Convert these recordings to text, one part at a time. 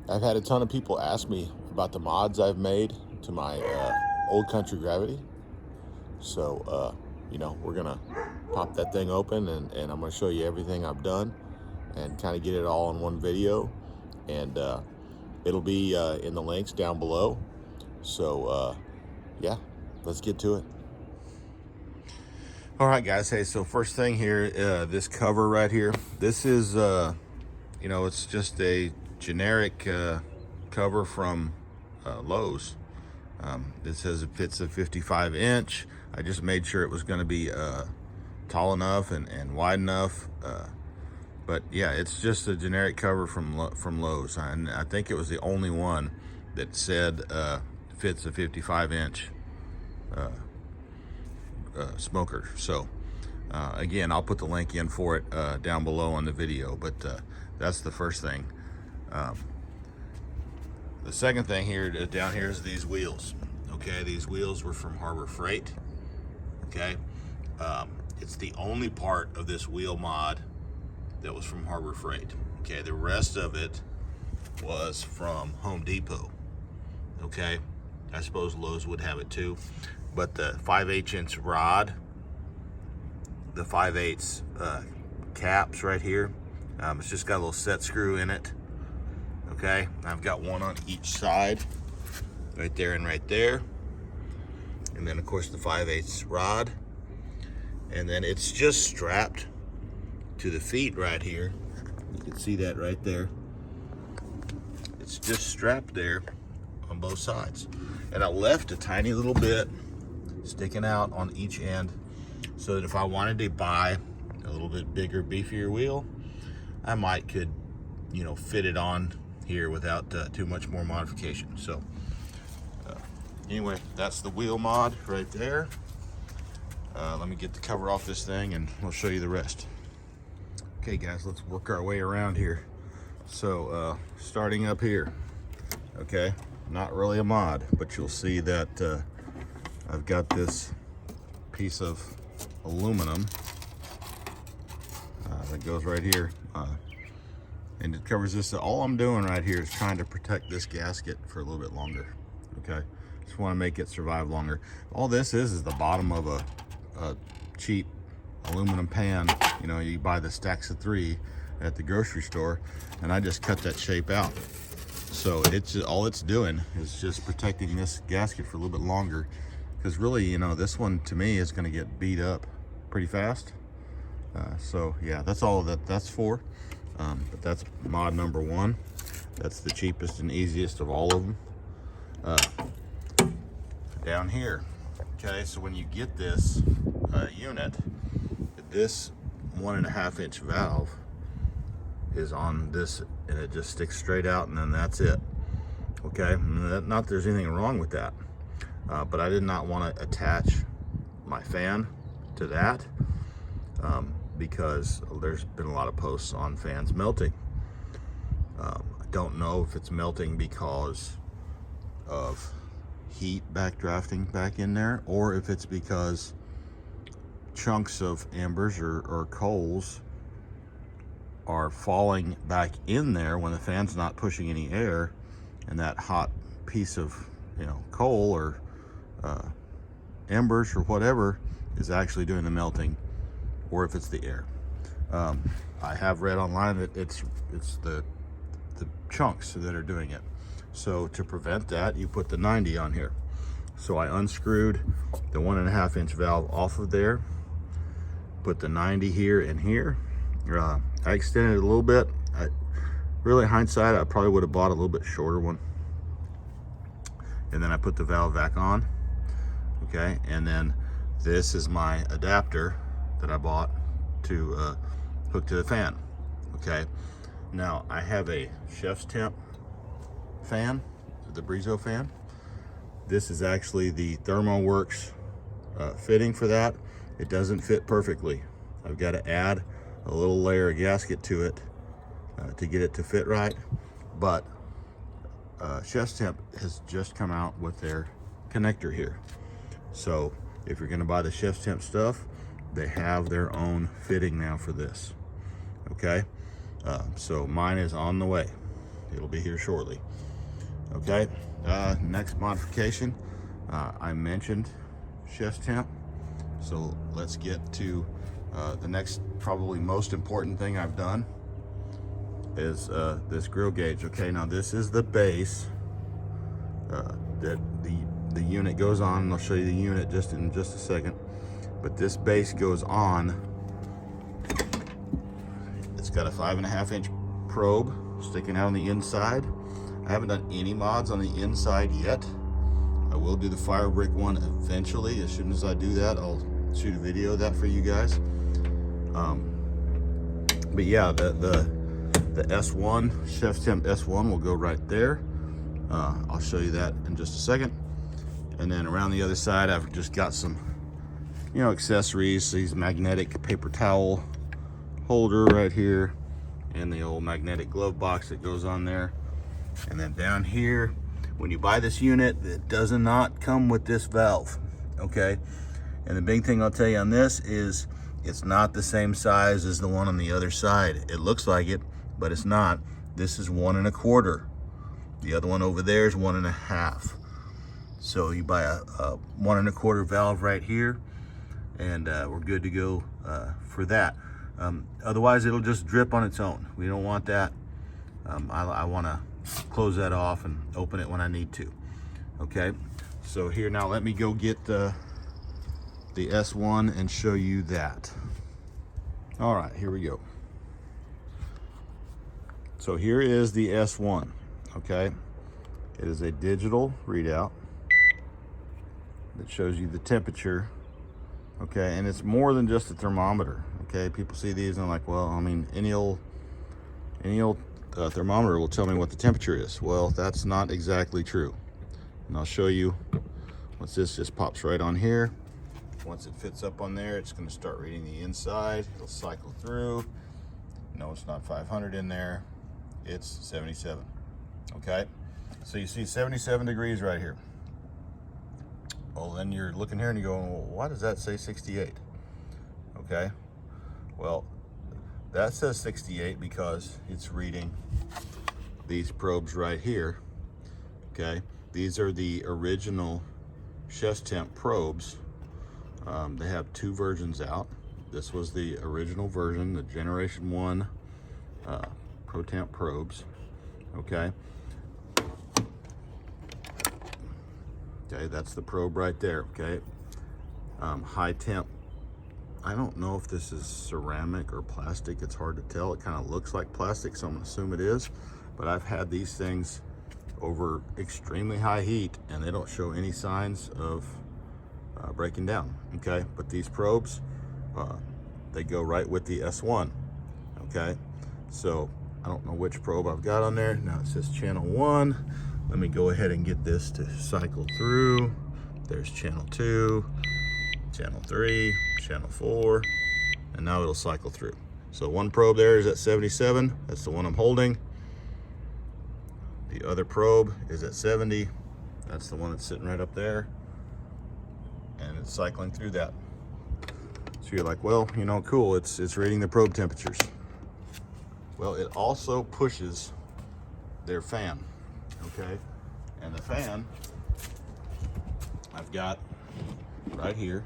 I've had a ton of people ask me about the mods I've made to my old country gravity. So, we're gonna pop that thing open and I'm gonna show you everything I've done and kind of get it all in one video. And it'll be in the links down below. So, yeah, let's get to it. All right, guys. Hey, so first thing here, this cover right here, this is, it's just a generic cover from Lowe's. It says it fits a 55-inch. I just made sure it was going to be tall enough and wide enough. But yeah, it's just a generic cover from Lowe's, and I think it was the only one that said fits a 55-inch smoker. So again, I'll put the link in for it down below on the video, but that's the first thing. The second thing here down here is these wheels. Okay, these wheels were from Harbor Freight. Okay, it's the only part of this wheel mod that was from Harbor Freight. Okay, the rest of it was from Home Depot. Okay, I suppose Lowe's would have it too, but the 5/8" rod, the 5/8 caps right here, it's just got a little set screw in it. Okay, I've got one on each side, right there and right there, and then of course the 5/8 rod, and then it's just strapped to the feet right here. You can see that right there. It's just strapped there on both sides, and I left a tiny little bit sticking out on each end so that if I wanted to buy a little bit bigger, beefier wheel, I could fit it on here without too much more modification. So anyway, that's the wheel mod right there. Let me get the cover off this thing and we'll show you the rest. Okay guys, let's work our way around here. So starting up here, okay, not really a mod, but you'll see that I've got this piece of aluminum that goes right here, and it covers this. All I'm doing right here is trying to protect this gasket for a little bit longer. Okay, just want to make it survive longer. All this is the bottom of a cheap aluminum pan. You buy the stacks of 3 at the grocery store, and I just cut that shape out. So all it's doing is just protecting this gasket for a little bit longer, because really, this one to me is going to get beat up pretty fast. So yeah, that's all that's for. But that's mod number 1. That's the cheapest and easiest of all of them. Down here, okay, so when you get this unit, this 1.5-inch valve is on this, and it just sticks straight out, and then that's it. Okay, not there's anything wrong with that, but I did not want to attach my fan to that, because there's been a lot of posts on fans melting. I don't know if it's melting because of heat backdrafting back in there, or if it's because chunks of embers or coals are falling back in there when the fan's not pushing any air, and that hot piece of coal or embers or whatever is actually doing the melting, or if it's the air. I have read online that it's the chunks that are doing it. So to prevent that, you put the 90 on here. So I unscrewed the 1.5-inch valve off of there, put the 90 here and here. I extended it a little bit. Really, hindsight, I probably would have bought a little bit shorter one. And then I put the valve back on. Okay, and then this is my adapter that I bought to hook to the fan. Okay, now I have a Chef's Temp fan, the Brizo fan. This is actually the ThermoWorks fitting for that. It doesn't fit perfectly. I've got to add a little layer of gasket to it to get it to fit right. But Chef's Temp has just come out with their connector here. So if you're going to buy the Chef's Temp stuff, they have their own fitting now for this. Okay, so mine is on the way. It'll be here shortly. Okay, next modification, I mentioned chef's temp, so let's get to the next, probably most important thing I've done is this grill gauge. Okay, now this is the base that the unit goes on, and I'll show you the unit just in just a second. But this base goes on. It's got a 5.5-inch probe sticking out on the inside. I haven't done any mods on the inside yet. I will do the fire brick one eventually. As soon as I do that, I'll shoot a video of that for you guys. But yeah, the S1, Chef's Temp S1 will go right there. I'll show you that in just a second. And then around the other side, I've just got some, you know, accessories. These magnetic paper towel holder right here, and the old magnetic glove box that goes on there. And then down here, when you buy this unit, it does not come with this valve, okay? And the big thing I'll tell you on this is it's not the same size as the one on the other side. It looks like it, but it's not. This is 1 1/4. The other one over there is 1 1/2. So you buy a 1 1/4 valve right here, and we're good to go for that. Otherwise, it'll just drip on its own. We don't want that. I want to close that off and open it when I need to. Okay, so here now, let me go get the S1 and show you that. All right, here we go. So here is the S1. Okay, it is a digital readout that shows you the temperature. Okay, and it's more than just a thermometer. Okay, people see these and they're like, well, I mean, any old thermometer will tell me what the temperature is. Well, that's not exactly true, and I'll show you. Once this just pops right on here, once it fits up on there, it's going to start reading the inside. It'll cycle through. No, it's not 500 in there, it's 77. Okay, so you see 77 degrees right here. Well, then you're looking here and you're going, well, why does that say 68? Okay, well, that says 68 because it's reading these probes right here. Okay, these are the original Chef's Temp probes. They have 2 versions out. This was the original version, the Generation 1 Pro Temp probes. Okay. Okay, that's the probe right there. Okay, high temp. I don't know if this is ceramic or plastic. It's hard to tell. It kind of looks like plastic, so I'm gonna assume it is. But I've had these things over extremely high heat, and they don't show any signs of breaking down. Okay, but these probes, they go right with the S1. Okay, so I don't know which probe I've got on there. Now it says channel 1. Let me go ahead and get this to cycle through. There's channel 2, channel 3, channel 4, and now it'll cycle through. So one probe there is at 77. That's the one I'm holding. The other probe is at 70. That's the one that's sitting right up there. And it's cycling through that. So you're like, well, you know, cool, it's reading the probe temperatures. Well, it also pushes their fan. Okay, and the fan I've got right here.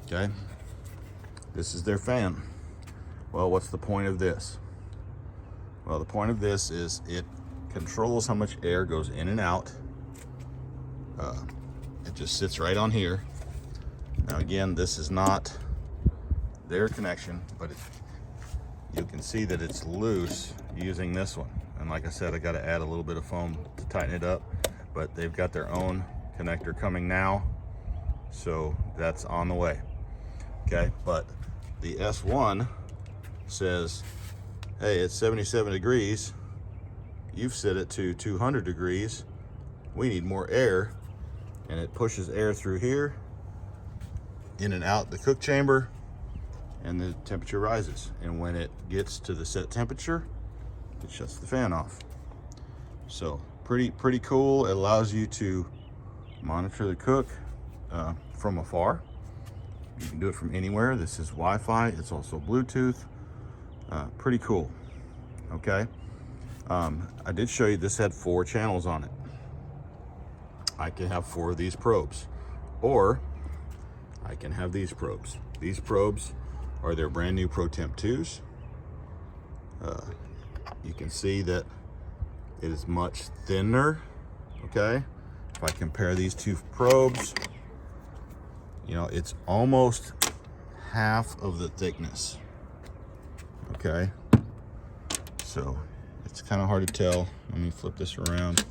Okay, this is their fan. Well, what's the point of this? Well, the point of this is it controls how much air goes in and out. It just sits right on here. Now again, this is not their connection, but you can see that it's loose using this one. And like I said, I got to add a little bit of foam to tighten it up, but they've got their own connector coming now, so that's on the way. Okay, but the S1 says, hey, it's 77 degrees. You've set it to 200 degrees. We need more air. And it pushes air through here, in and out the cook chamber, and the temperature rises. And when it gets to the set temperature, it shuts the fan off. So pretty cool. It allows you to monitor the cook from afar. You can do it from anywhere. This is Wi-Fi. It's also Bluetooth. Pretty cool. okay? I did show you this had 4 channels on it. I can have 4 of these probes, or I can have these probes. These probes are their brand new Pro Temp 2s. You can see that it is much thinner, okay? If I compare these 2 probes, you know, it's almost half of the thickness, okay? So it's kind of hard to tell. Let me flip this around.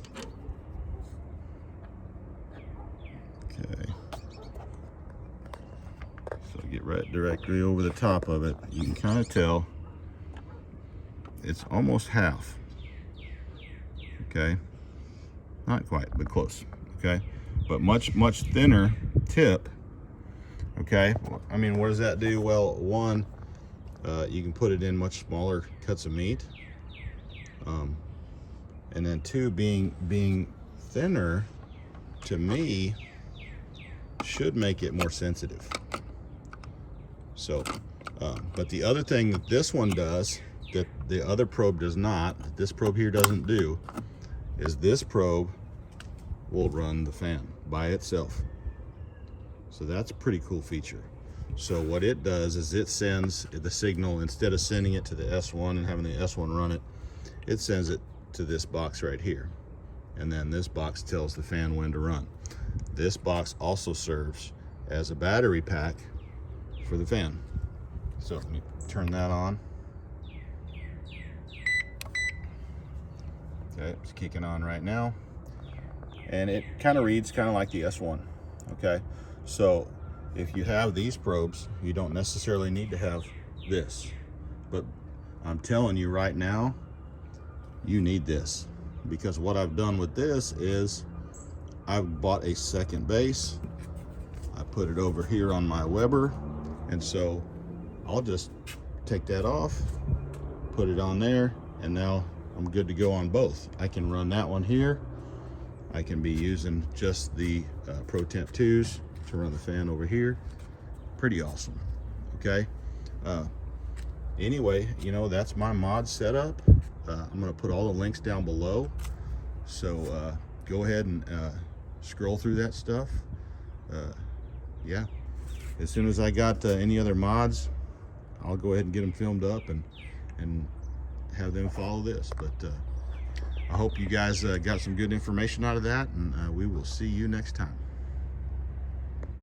Okay. So get right directly over the top of it. You can kind of tell it's almost half. Okay, not quite, but close. Okay, but much thinner tip. Okay, I mean, what does that do? Well, one, you can put it in much smaller cuts of meat, and then 2, being thinner, to me, should make it more sensitive. So, but the other thing that this one does that the other probe does not, that this probe here doesn't do, is this probe will run the fan by itself. So that's a pretty cool feature. So what it does is it sends the signal, instead of sending it to the S1 and having the S1 run it, it sends it to this box right here. And then this box tells the fan when to run. This box also serves as a battery pack for the fan. So let me turn that on. Okay, it's kicking on right now. And it kind of reads kind of like the S1, okay? So if you have these probes, you don't necessarily need to have this. But I'm telling you right now, you need this. Because what I've done with this is I've bought a second base. I put it over here on my Weber. And so I'll just take that off, put it on there, and now I'm good to go on both. I can run that one here. I can be using just the Pro Temp 2s to run the fan over here. Pretty awesome, okay? Anyway, you know, that's my mod setup. I'm gonna put all the links down below. So go ahead and scroll through that stuff. Yeah, as soon as I got any other mods, I'll go ahead and get them filmed up and have them follow this. But I hope you guys got some good information out of that, and we will see you next time.